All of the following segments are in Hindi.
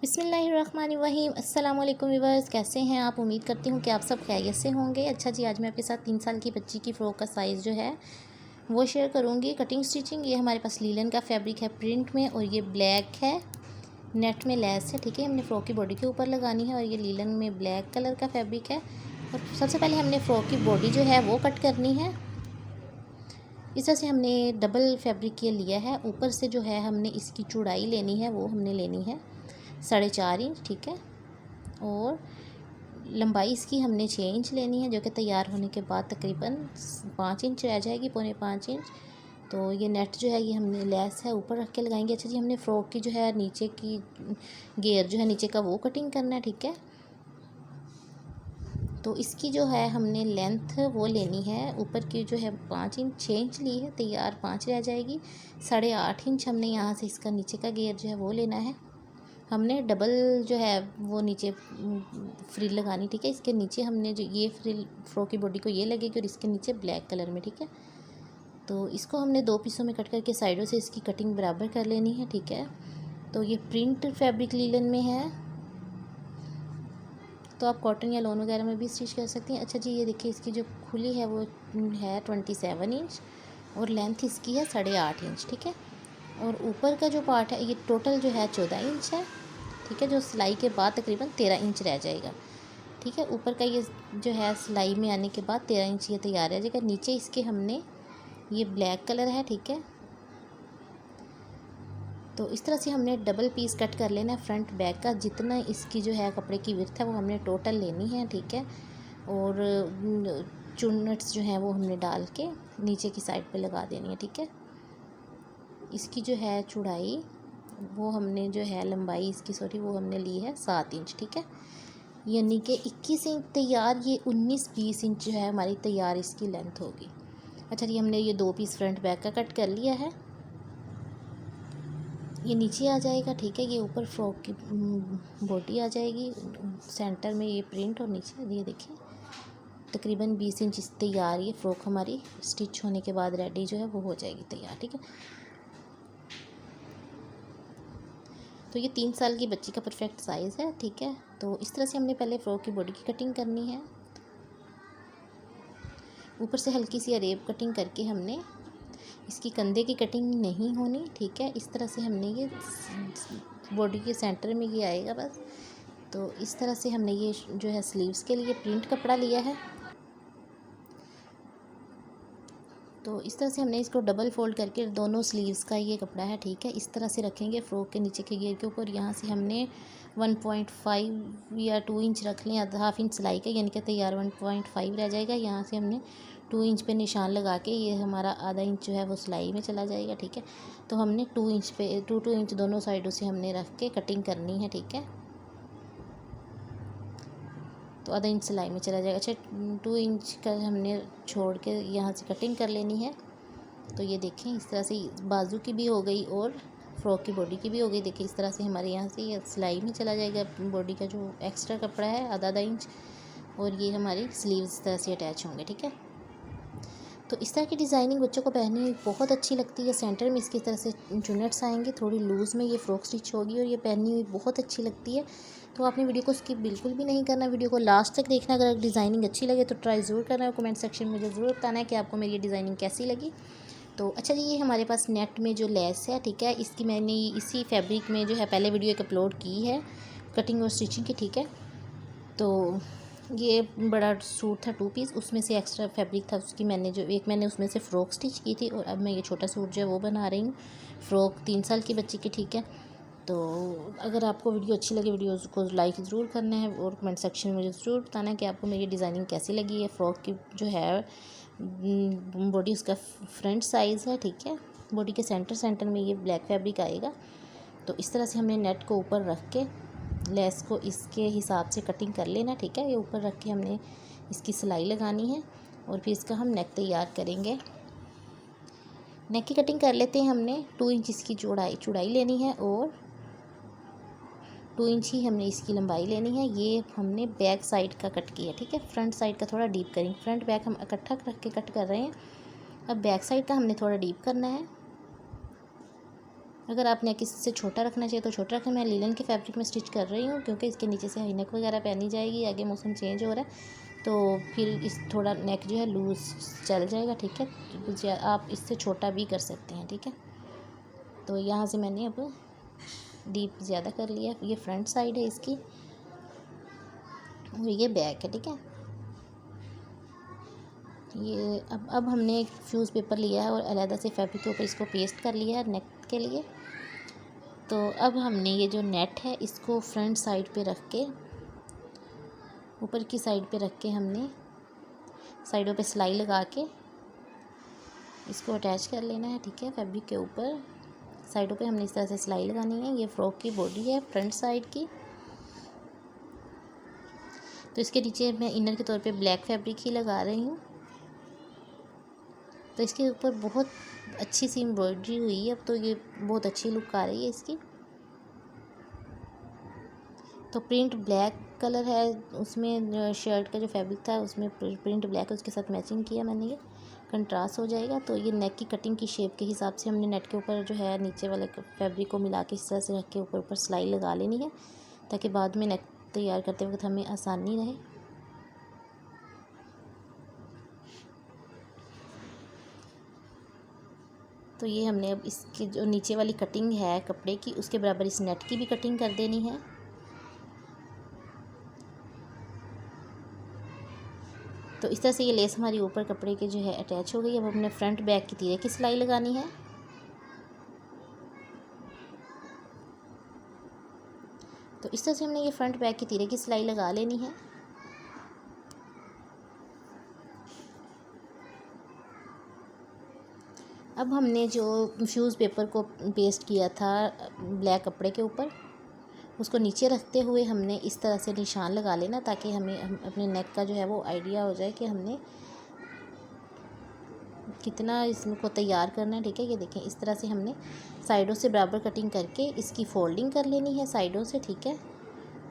बिस्मिल्लाहिर्रहमानिर्रहीम। अस्सलाम वालेकुम व्यूअर्स, कैसे हैं आप? उम्मीद करती हूँ कि आप सब खैरियत से होंगे। अच्छा जी, आज मैं आपके साथ 3 साल की बच्ची की फ़्रॉक का साइज़ जो है वो शेयर करूँगी। कटिंग स्टिचिंग, ये हमारे पास लीलन का फैब्रिक है प्रिंट में, और ये ब्लैक है, नेट में लेस है। ठीक है, हमने फ़्रॉक की बॉडी के ऊपर लगानी है, और ये लीलन में ब्लैक कलर का फैब्रिक है। और सबसे पहले हमने फ़्रॉक की बॉडी जो है वो कट करनी है। इस तरह से हमने डबल फैब्रिक ये लिया है। ऊपर से जो है हमने इसकी चौड़ाई लेनी है, वो हमने लेनी है 4.5 इंच। ठीक है, और लंबाई इसकी हमने 6 इंच लेनी है, जो कि तैयार होने के बाद तकरीबन 5 इंच रह जाएगी, पौने 5 इंच। तो ये नेट जो है ये हमने लेस है ऊपर रख के लगाएंगे। अच्छा जी, हमने फ़्रॉक की जो है नीचे की घेर जो है नीचे का वो कटिंग करना है। ठीक है, तो इसकी जो है हमने लेंथ वो लेनी है, ऊपर की जो है 5 इंच, 6 इंच ली है, तैयार 5 रह जाएगी। 8.5 इंच हमने यहाँ से इसका नीचे का घेर जो है वो लेना है। हमने डबल जो है वो नीचे फ्रिल लगानी। ठीक है, इसके नीचे हमने जो ये फ्रिल फ़्रॉक की बॉडी को ये लगेगी, और इसके नीचे ब्लैक कलर में। ठीक है, तो इसको हमने 2 पीसों में कट करके साइडों से इसकी कटिंग बराबर कर लेनी है। ठीक है, तो ये प्रिंट फैब्रिक लीलन में है, तो आप कॉटन या लॉन वगैरह में भी स्टिच कर सकती हैं। अच्छा जी, ये देखिए इसकी जो खुली है वो है 27 इंच, और लेंथ इसकी है 8.5 इंच। ठीक है, और ऊपर का जो पार्ट है ये टोटल जो है 14 इंच है। ठीक है, जो सिलाई के बाद तकरीबन 13 इंच रह जाएगा। ठीक है, ऊपर का ये जो है सिलाई में आने के बाद 13 इंच ये तैयार रह जाएगा। नीचे इसके हमने ये ब्लैक कलर है। ठीक है, तो इस तरह से हमने डबल पीस कट कर लेना है फ्रंट बैक का। जितना इसकी जो है कपड़े की विड्थ है वो हमने टोटल लेनी है। ठीक है, और चुन्नट्स जो हैं वो हमने डाल के नीचे की साइड पे लगा देनी है। ठीक है, इसकी जो है चौड़ाई वो हमने जो है लंबाई इसकी वो हमने ली है 7 इंच। ठीक है, यानी कि 21 इंच तैयार, ये 19-20 इंच जो है हमारी तैयार इसकी लेंथ होगी। अच्छा जी, हमने ये 2 पीस फ्रंट बैक का कट कर लिया है। ये नीचे आ जाएगा। ठीक है, ये ऊपर फ्रॉक की बॉडी आ जाएगी, सेंटर में ये प्रिंट, और नीचे ये देखिए तकरीबन 20 इंच तैयार। ये फ़्रॉक हमारी स्टिच होने के बाद रेडी जो है वो हो जाएगी तैयार। ठीक है, तो ये 3 साल की बच्ची का परफेक्ट साइज़ है। ठीक है, तो इस तरह से हमने पहले फ़्रॉक की बॉडी की कटिंग करनी है। ऊपर से हल्की सी अरेब कटिंग करके हमने इसकी कंधे की कटिंग नहीं होनी। ठीक है, इस तरह से हमने ये बॉडी के सेंटर में ये आएगा बस। तो इस तरह से हमने ये जो है स्लीव्स के लिए प्रिंट कपड़ा लिया है। तो इस तरह से हमने इसको डबल फोल्ड करके दोनों स्लीव्स का ये कपड़ा है। ठीक है, इस तरह से रखेंगे फ़्रॉक के नीचे के घेर के ऊपर। यहाँ से हमने 1.5 या 2 इंच रख लें, ½ इंच सिलाई का, यानी कि तैयार 1.5 रह जाएगा। यहाँ से हमने 2 इंच पे निशान लगा के ये हमारा ½ इंच जो है वो सिलाई में चला जाएगा। ठीक है, तो हमने 2 इंच पे 2 इंच दोनों साइडों से हमने रख के कटिंग करनी है। ठीक है, तो ½ इंच सिलाई में चला जाएगा। अच्छा, 2 इंच का हमने छोड़ के यहाँ से कटिंग कर लेनी है। तो ये देखें इस तरह से बाजू की भी हो गई और फ़्रॉक की बॉडी की भी हो गई। देखिए इस तरह से हमारे यहाँ से ये सिलाई में चला जाएगा बॉडी का जो एक्स्ट्रा कपड़ा है ½ इंच, और ये हमारी स्लीव्स इस तरह से अटैच होंगे। ठीक है, तो इस तरह की डिज़ाइनिंग बच्चों को पहननी हुई बहुत अच्छी लगती है। सेंटर में इसकी तरह से चुन्नट्स आएंगे, थोड़ी लूज़ में ये फ़्रॉक स्टिच होगी, और ये पहननी हुई बहुत अच्छी लगती है। तो आपने वीडियो को स्किप बिल्कुल भी नहीं करना, वीडियो को लास्ट तक देखना। अगर डिज़ाइनिंग अच्छी लगे तो ट्राई ज़रूर करना, और कमेंट सेक्शन में मुझे ज़रूर बताना है कि आपको मेरी डिज़ाइनिंग कैसी लगी। तो अच्छा जी, ये हमारे पास नेट में जो लेस है। ठीक है, इसकी मैंने इसी फैब्रिक में जो है पहले वीडियो एक अपलोड की है कटिंग और स्टिचिंग की। ठीक है, तो ये बड़ा सूट था 2 पीस, उसमें से एक्स्ट्रा फैब्रिक था, उसकी मैंने उसमें से फ़्रॉक स्टिच की थी, और अब मैं ये छोटा सूट जो है वो बना रही हूँ, फ़्रॉक 3 साल की बच्ची की। ठीक है, तो अगर आपको वीडियो अच्छी लगे, वीडियो को लाइक ज़रूर करना है, और कमेंट सेक्शन में मुझे ज़रूर बताना है कि आपको मेरी डिज़ाइनिंग कैसी लगी है। फ़्रॉक की जो है बॉडी उसका फ्रंट साइज़ है। ठीक है, बॉडी के सेंटर में ये ब्लैक फैब्रिक आएगा। तो इस तरह से हमने नेट को ऊपर रख के लेस को इसके हिसाब से कटिंग कर लेना। ठीक है, ये ऊपर रख के हमने इसकी सिलाई लगानी है, और फिर इसका हम नेक तैयार करेंगे। नेक की कटिंग कर लेते हैं। हमने 2 इंच इसकी चौड़ाई लेनी है, और 2 इंच ही हमने इसकी लंबाई लेनी है। ये हमने बैक साइड का कट किया। ठीक है, फ्रंट साइड का थोड़ा डीप करेंगे, फ्रंट बैक हम इकट्ठा रख के कट कर रहे हैं। अब बैक साइड का हमने थोड़ा डीप करना है। अगर आप नेक इससे छोटा रखना चाहिए तो छोटा रखें। मैं लीलन के फैब्रिक में स्टिच कर रही हूँ क्योंकि इसके नीचे से हाई नेक वगैरह पहनी जाएगी, आगे मौसम चेंज हो रहा है तो फिर इस थोड़ा नेक जो है लूज़ चल जाएगा, ठीक है। आप इससे छोटा भी कर सकते हैं, ठीक है। तो यहाँ से मैंने अब डीप ज़्यादा कर लिया। ये फ्रंट साइड है इसकी और ये बैक है, ठीक है। ये अब हमने एक फ्यूज़ पेपर लिया है और अलहदा से फैब्रिक के ऊपर इसको पेस्ट कर लिया है नेक के लिए। तो अब हमने ये जो नेट है इसको फ्रंट साइड पे रख के, ऊपर की साइड पे रख के हमने साइडों पे सिलाई लगा के इसको अटैच कर लेना है, ठीक है। फैब्रिक के ऊपर साइडों पे हमने इस तरह से सिलाई लगानी है। ये फ्रॉक की बॉडी है फ्रंट साइड की। तो इसके नीचे मैं इनर के तौर पे ब्लैक फैब्रिक ही लगा रही हूँ। तो इसके ऊपर बहुत अच्छी सी एम्ब्रॉयडरी हुई है। अब तो ये बहुत अच्छी लुक आ रही है इसकी। तो प्रिंट ब्लैक कलर है, उसमें शर्ट का जो फैब्रिक था उसमें प्रिंट ब्लैक है, उसके साथ मैचिंग किया मैंने। ये कंट्रास्ट हो जाएगा। तो ये नेक की कटिंग की शेप के हिसाब से हमने नेट के ऊपर जो है नीचे वाले फैब्रिक को मिला के इस तरह से रख के ऊपर सिलाई लगा लेनी है ताकि बाद में नेक तैयार करते वक्त हमें आसानी रहे। तो ये हमने अब इसकी जो नीचे वाली कटिंग है कपड़े की उसके बराबर इस नेट की भी कटिंग कर देनी है। तो इस तरह से ये लेस हमारी ऊपर कपड़े के जो है अटैच हो गई। अब हमने फ्रंट बैक की तीरे की सिलाई लगानी है। तो इस तरह से हमने ये फ्रंट बैक की तीरे की सिलाई लगा लेनी है। अब हमने जो फ्यूज़ पेपर को पेस्ट किया था ब्लैक कपड़े के ऊपर उसको नीचे रखते हुए हमने इस तरह से निशान लगा लेना ताकि हम अपने नेक का जो है वो आइडिया हो जाए कि हमने कितना इसको तैयार करना है, ठीक है। ये देखें इस तरह से हमने साइडों से बराबर कटिंग करके इसकी फोल्डिंग कर लेनी है साइडों से, ठीक है।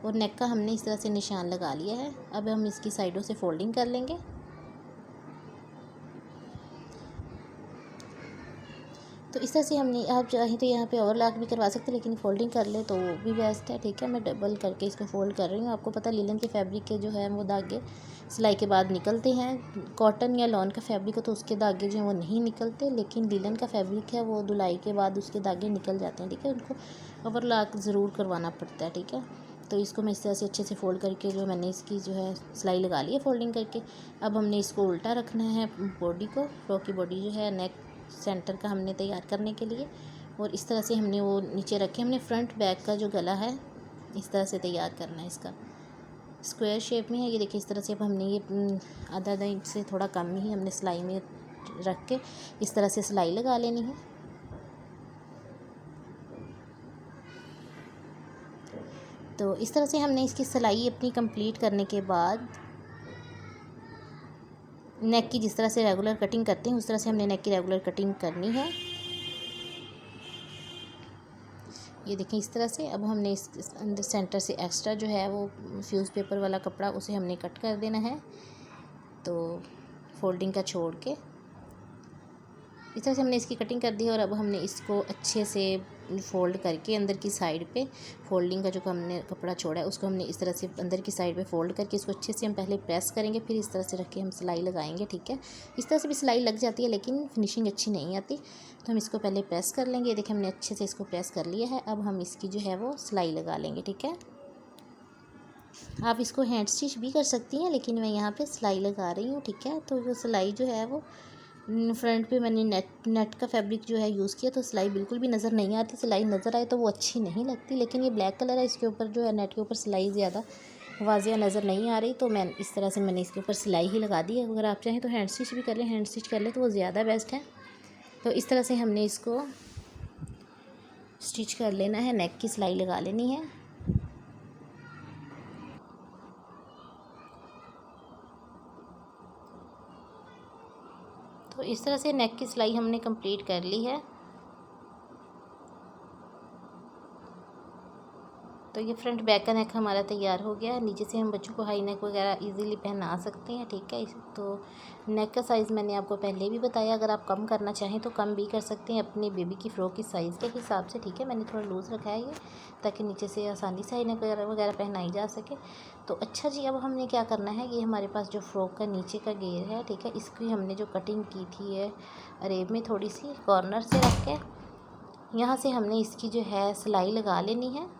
और नेक का हमने इस तरह से निशान लगा लिया है। अब हम इसकी साइडों से फोल्डिंग कर लेंगे। तो इस तरह से हमने, आप चाहें तो यहाँ पे ओवरलॉक भी करवा सकते हैं लेकिन फोल्डिंग कर ले तो वो भी बेस्ट है, ठीक है। मैं डबल करके इसको फोल्ड कर रही हूँ। आपको पता लीलन के फैब्रिक के जो है वो धागे सिलाई के बाद निकलते हैं। कॉटन या लॉन का फैब्रिक हो तो उसके धागे जो हैं वो नहीं निकलते, लेकिन लीलन का फैब्रिक है वो धुलाई के बाद उसके धागे निकल जाते हैं, ठीक है। उनको ओवरलॉक ज़रूर करवाना पड़ता है, ठीक है। तो इसको मैं इस तरह से अच्छे से फ़ोल्ड करके जो मैंने इसकी जो है सिलाई लगा ली है फ़ोल्डिंग करके। अब हमने इसको उल्टा रखना है बॉडी को। फ्रॉक की बॉडी जो है नेक सेंटर का हमने तैयार करने के लिए, और इस तरह से हमने वो नीचे रखे। हमने फ्रंट बैक का जो गला है इस तरह से तैयार करना है। इसका स्क्वायर शेप में है, ये देखिए इस तरह से। अब हमने ये आधा इंच से थोड़ा कम ही हमने सिलाई में रख के इस तरह से सिलाई लगा लेनी है। तो इस तरह से हमने इसकी सिलाई अपनी कंप्लीट करने के बाद नेक की जिस तरह से रेगुलर कटिंग करते हैं उस तरह से हमने नेक की रेगुलर कटिंग करनी है। ये देखें इस तरह से। अब हमने इस अंदर सेंटर से एक्स्ट्रा जो है वो फ्यूज़ पेपर वाला कपड़ा उसे हमने कट कर देना है। तो फोल्डिंग का छोड़ के इस तरह से हमने इसकी कटिंग कर दी है। और अब हमने इसको अच्छे से फ़ोल्ड करके अंदर की साइड पे फोल्डिंग का जो हमने कपड़ा छोड़ा है उसको हमने इस तरह से अंदर की साइड पे फोल्ड करके इसको अच्छे से हम पहले प्रेस करेंगे, फिर इस तरह से रख के हम सिलाई लगाएंगे, ठीक है। इस तरह से भी सिलाई लग जाती है लेकिन फिनिशिंग अच्छी नहीं आती, तो हम इसको पहले प्रेस कर लेंगे। ये देखिए हमने अच्छे से इसको प्रेस कर लिया है। अब हम इसकी जो है वो सिलाई लगा लेंगे, ठीक है। आप इसको हैंड स्टिच भी कर सकती हैं लेकिन मैं यहाँ पे सिलाई लगा रही हूँ, ठीक है। तो जो सिलाई जो है वो फ्रंट पे मैंने नेट का फैब्रिक जो है यूज़ किया, तो सिलाई बिल्कुल भी नज़र नहीं आती। सिलाई नज़र आए तो वो अच्छी नहीं लगती, लेकिन ये ब्लैक कलर है इसके ऊपर जो है नेट के ऊपर सिलाई ज़्यादा वाज़िया नज़र नहीं आ रही, तो मैं इस तरह से मैंने इसके ऊपर सिलाई ही लगा दी है। अगर आप चाहें तो हैंड स्टिच भी कर लें, हैंड स्टिच कर लें तो वो ज़्यादा बेस्ट है। तो इस तरह से हमने इसको स्टिच कर लेना है, नेक की सिलाई लगा लेनी है। तो इस तरह से नेक की सिलाई हमने कंप्लीट कर ली है। तो ये फ्रंट बैक का नेक हमारा तैयार हो गया है। नीचे से हम बच्चों को हाई नेक वगैरह इजीली पहना सकते हैं, ठीक है। तो नेक का साइज़ मैंने आपको पहले भी बताया, अगर आप कम करना चाहें तो कम भी कर सकते हैं अपनी बेबी की फ़्रॉक की साइज़ के हिसाब से, ठीक है। मैंने थोड़ा लूज़ रखा है ये, ताकि नीचे से आसानी से हाई नेक वगैरह पहनाई जा सके। तो अच्छा जी, अब हमने क्या करना है, ये हमारे पास जो फ़्रॉक का नीचे का घेर है, ठीक है, इसकी हमने जो कटिंग की थी है अरेब में, थोड़ी सी कॉर्नर से रख के यहाँ से हमने इसकी जो है सिलाई लगा लेनी है।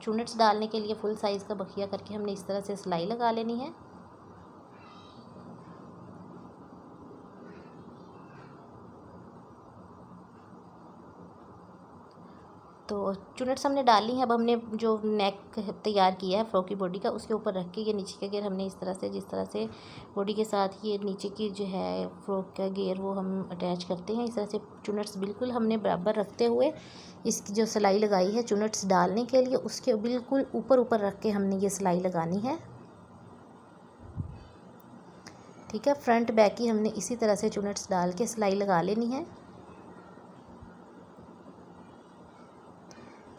चुनट्स डालने के लिए फुल साइज़ का बखिया करके हमने इस तरह से सिलाई लगा लेनी है। तो चुनट्स हमने डाली हैं। अब हमने जो नेक तैयार किया है फ्रॉक की बॉडी का, उसके ऊपर रख के ये नीचे का घेर हमने इस तरह से, जिस तरह से बॉडी के साथ ये नीचे की जो है फ्रॉक का घेर वो हम अटैच करते हैं, इस तरह से चुनट्स बिल्कुल हमने बराबर रखते हुए इसकी जो सिलाई लगाई है चुनट्स डालने के लिए, उसके बिल्कुल ऊपर ऊपर रख के हमने ये सिलाई लगानी है, ठीक है। फ्रंट बैक की हमने इसी तरह से चुनट्स डाल के सिलाई लगा लेनी है।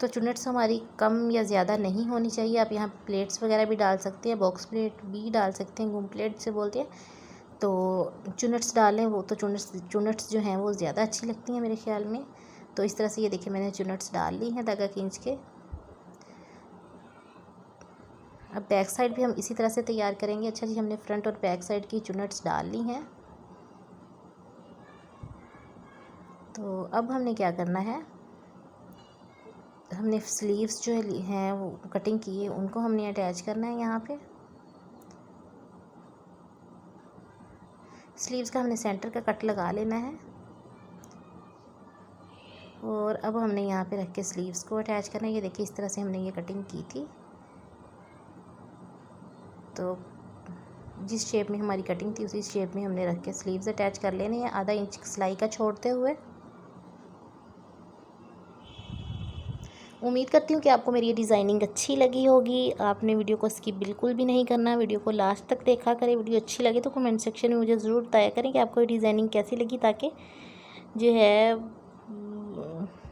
तो चुनट्स हमारी कम या ज़्यादा नहीं होनी चाहिए। आप यहाँ प्लेट्स वगैरह भी डाल सकते हैं, बॉक्स प्लेट भी डाल सकते हैं, घूम प्लेट से बोलते हैं। तो चुनट्स डालें वो तो चुनट्स जो हैं वो ज़्यादा अच्छी लगती हैं मेरे ख्याल में। तो इस तरह से ये देखिए मैंने चुनट्स डाल ली हैं धागा खींच के। अब बैक साइड भी हम इसी तरह से तैयार करेंगे। अच्छा जी, हमने फ्रंट और बैक साइड की चुनट्स डाल ली हैं। तो अब हमने क्या करना है, हमने स्लीव्स जो हैं वो कटिंग की है उनको हमने अटैच करना है यहाँ पे। स्लीव्स का हमने सेंटर का कट लगा लेना है और अब हमने यहाँ पे रख के स्लीव्स को अटैच करना है। ये देखिए इस तरह से हमने ये कटिंग की थी। तो जिस शेप में हमारी कटिंग थी उसी शेप में हमने रख के स्लीव्स अटैच कर लेने हैं, आधा इंच सिलाई का छोड़ते हुए। उम्मीद करती हूँ कि आपको मेरी ये डिज़ाइनिंग अच्छी लगी होगी। आपने वीडियो को स्किप बिल्कुल भी नहीं करना, वीडियो को लास्ट तक देखा करें। वीडियो अच्छी लगे तो कमेंट सेक्शन में मुझे ज़रूर बताया करें कि आपको ये डिज़ाइनिंग कैसी लगी, ताकि जो है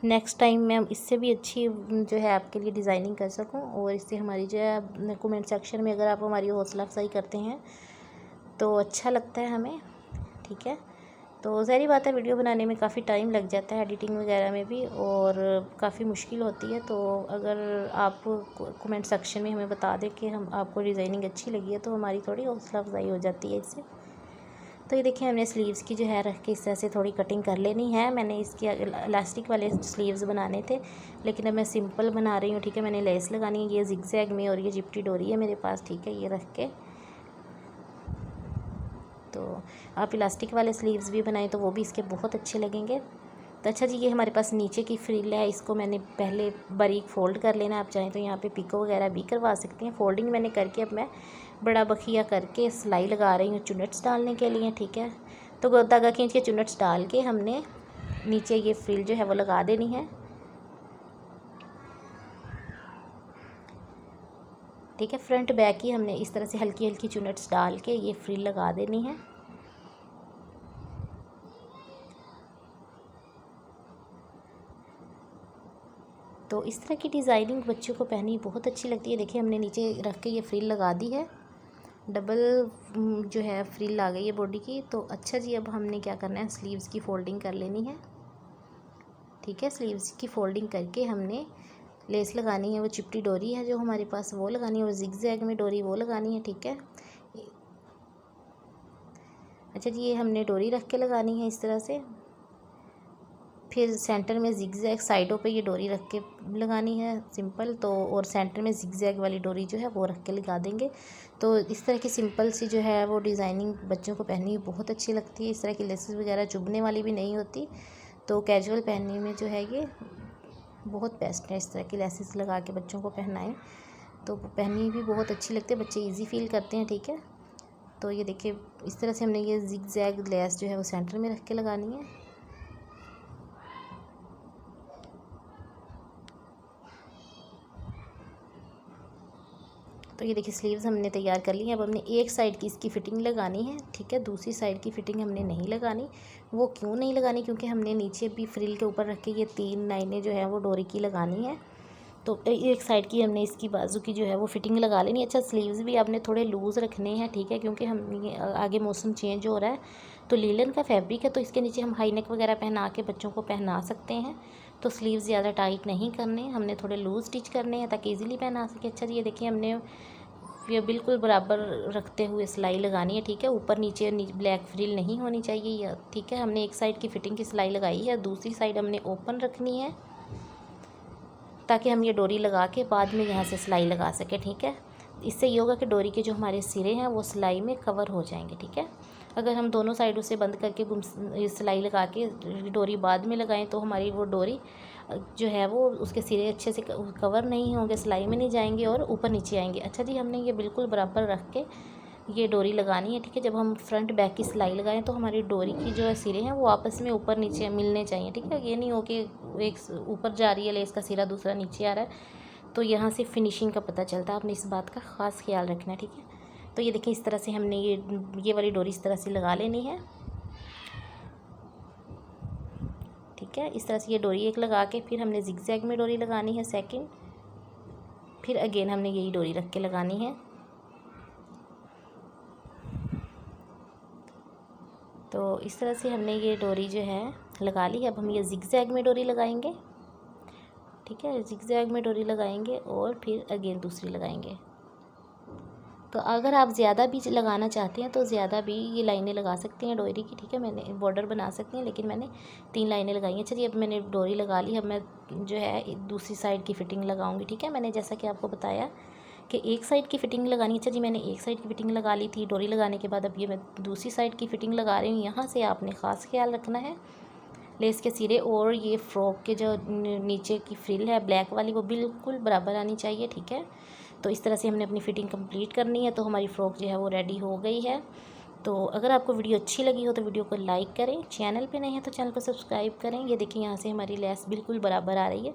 नेक्स्ट टाइम मैं इससे भी अच्छी जो है आपके लिए डिज़ाइनिंग कर सकूं। और इससे हमारी जो है कमेंट सेक्शन में अगर आप हमारी हौसला अफजाई करते हैं तो अच्छा लगता है हमें, ठीक है। तो ज़ाहिर बात है वीडियो बनाने में काफ़ी टाइम लग जाता है, एडिटिंग वगैरह में भी, और काफ़ी मुश्किल होती है। तो अगर आप कमेंट सेक्शन में हमें बता दें कि हम आपको डिज़ाइनिंग अच्छी लगी है तो हमारी थोड़ी हौसला अफजाई हो जाती है इससे। तो ये देखिए हमने स्लीव्स की जो है रख के इस तरह से थोड़ी कटिंग कर लेनी है। मैंने इसकी इलास्टिक वाले स्लीव्स बनाने थे, लेकिन अब मैं सिंपल बना रही हूँ, ठीक है। मैंने लेस लगानी है ये जिगजैग में, और ये जिप्टी डोरी है मेरे पास, ठीक है। ये रख के तो आप इलास्टिक वाले स्लीव्स भी बनाएं तो वो भी इसके बहुत अच्छे लगेंगे। तो अच्छा जी, ये हमारे पास नीचे की फ्रिल है, इसको मैंने पहले बारीक फ़ोल्ड कर लेना। आप चाहें तो यहाँ पे पिको वगैरह भी करवा सकते हैं। फ़ोल्डिंग मैंने करके अब मैं बड़ा बखिया करके सिलाई लगा रही हूँ चुनट्स डालने के लिए, ठीक है। तो धागा खींच के चुनट्स डाल के हमने नीचे ये फ्रिल जो है वो लगा देनी है, ठीक है। फ्रंट बैक ही हमने इस तरह से हल्की हल्की चुनट्स डाल के ये फ्रिल लगा देनी है। तो इस तरह की डिज़ाइनिंग बच्चों को पहनी बहुत अच्छी लगती है। देखिए हमने नीचे रख के ये फ्रिल लगा दी है, डबल जो है फ्रिल आ गई है बॉडी की। तो अच्छा जी, अब हमने क्या करना है, स्लीव्स की फ़ोल्डिंग कर लेनी है, ठीक है। स्लीव्स की फ़ोल्डिंग करके हमने लेस लगानी है, वो चिपटी डोरी है जो हमारे पास वो लगानी है, और जिगजैग में डोरी वो लगानी है, ठीक है। अच्छा जी, ये हमने डोरी रख के लगानी है इस तरह से। फिर सेंटर में जिगजैग, साइडों पे ये डोरी रख के लगानी है सिंपल। तो और सेंटर में जिगजैग वाली डोरी जो है वो रख के लगा देंगे। तो इस तरह की सिंपल सी जो है वो डिज़ाइनिंग बच्चों को पहननी बहुत अच्छी लगती है। इस तरह की लेसेस वगैरह चुभने वाली भी नहीं होती, तो कैजुअल पहनने में जो है ये बहुत बेस्ट है। इस तरह की लेसेस लगा के बच्चों को पहनाएं तो पहननी भी बहुत अच्छी लगती है, बच्चे ईजी फील करते हैं, ठीक है। तो ये देखिए इस तरह से हमने ये जिगजैग लेस जो है वो सेंटर में रख के लगानी है। तो ये देखिए स्लीव्स हमने तैयार कर ली है। अब हमने एक साइड की इसकी फ़िटिंग लगानी है, ठीक है। दूसरी साइड की फ़िटिंग हमने नहीं लगानी। वो क्यों नहीं लगानी, क्योंकि हमने नीचे भी फ्रिल के ऊपर रख के ये 3 लाइनें जो है वो डोरी की लगानी है। तो एक साइड की हमने इसकी बाजू की जो है वो फिटिंग लगा लेनी। अच्छा, स्लीव्स भी आपने थोड़े लूज़ रखने हैं, ठीक है, क्योंकि हम ये आगे मौसम चेंज हो रहा है, तो लीलन का फैब्रिक है, तो इसके नीचे हम हाई नेक वगैरह पहना के बच्चों को पहना सकते हैं। तो स्लीव्स ज़्यादा टाइट नहीं करने, हमने थोड़े लूज़ स्टिच करने हैं ताकि ईज़िली पहना सके। अच्छा जी, ये देखिए हमने ये बिल्कुल बराबर रखते हुए सिलाई लगानी है, ठीक है, ऊपर नीचे ब्लैक फ्रिल नहीं होनी चाहिए, ठीक है। हमने एक साइड की फिटिंग की सिलाई लगाई है, दूसरी साइड हमने ओपन रखनी है ताकि हम ये डोरी लगा के बाद में यहाँ से सिलाई लगा सकें, ठीक है। इससे ये होगा कि डोरी के जो हमारे सिरे हैं वो सिलाई में कवर हो जाएंगे, ठीक है। अगर हम दोनों साइडों से बंद करके सिलाई लगा के डोरी बाद में लगाएं तो हमारी वो डोरी जो है वो उसके सिरे अच्छे से कवर नहीं होंगे, सिलाई में नहीं जाएंगे और ऊपर नीचे आएंगे। अच्छा जी, हमने ये बिल्कुल बराबर रख के ये डोरी लगानी है, ठीक है। जब हम फ्रंट बैक की सिलाई लगाएं तो हमारी डोरी की जो सिरे हैं वो आपस में ऊपर नीचे मिलने चाहिए, ठीक है। ये नहीं हो कि एक ऊपर जा रही है लेस का सिरा, दूसरा नीचे आ रहा है, तो यहाँ से फिनिशिंग का पता चलता है। आपने इस बात का ख़ास ख्याल रखना है, ठीक है। तो ये देखिए इस तरह से हमने ये वाली डोरी इस तरह से लगा लेनी है, ठीक है। इस तरह से ये डोरी एक लगा के फिर हमने जिगजैग में डोरी लगानी है सेकंड, फिर अगेन हमने यही डोरी रख के लगानी है। तो इस तरह से हमने ये डोरी जो है लगा ली। अब हम ये जिगजैग में डोरी लगाएंगे, ठीक है, जिगजैग में डोरी लगाएंगे और फिर अगेन दूसरी लगाएंगे। तो अगर आप ज़्यादा भी लगाना चाहते हैं तो ज़्यादा भी ये लाइनें लगा सकते हैं डोरी की, ठीक है। मैंने बॉर्डर बना सकते हैं, लेकिन मैंने 3 लाइनें लगाई हैं। चलिए अब मैंने डोरी लगा ली, अब मैं जो है दूसरी साइड की फ़िटिंग लगाऊंगी, ठीक है। मैंने जैसा कि आपको बताया कि एक साइड की फ़िटिंग लगानी। अच्छा जी, मैंने एक साइड की फ़िटिंग लगा ली थी डोरी लगाने के बाद, अब ये मैं दूसरी साइड की फ़िटिंग लगा रही हूँ। यहाँ से आपने ख़ास ख्याल रखना है लेस के सिरे और ये फ्रॉक के जो नीचे की फ्रिल है ब्लैक वाली वो बिल्कुल बराबर आनी चाहिए, ठीक है। तो इस तरह से हमने अपनी फ़िटिंग कंप्लीट करनी है। तो हमारी फ़्रॉक जो है वो रेडी हो गई है। तो अगर आपको वीडियो अच्छी लगी हो तो वीडियो को लाइक करें, चैनल पे नहीं है तो चैनल को सब्सक्राइब करें। ये देखिए यहाँ से हमारी लेस बिल्कुल बराबर आ रही है।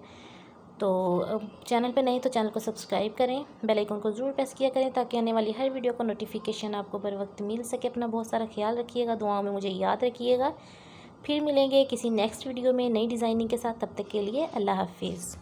तो चैनल पे नहीं तो चैनल को सब्सक्राइब करें, बेल आइकन को ज़रूर प्रेस किया करें ताकि आने वाली हर वीडियो का नोटिफिकेशन आपको बर वक्त मिल सके। अपना बहुत सारा ख्याल रखिएगा, दुआओं में मुझे याद रखिएगा। फिर मिलेंगे किसी नेक्स्ट वीडियो में नई डिज़ाइनिंग के साथ, तब तक के लिए अल्लाह हाफिज़।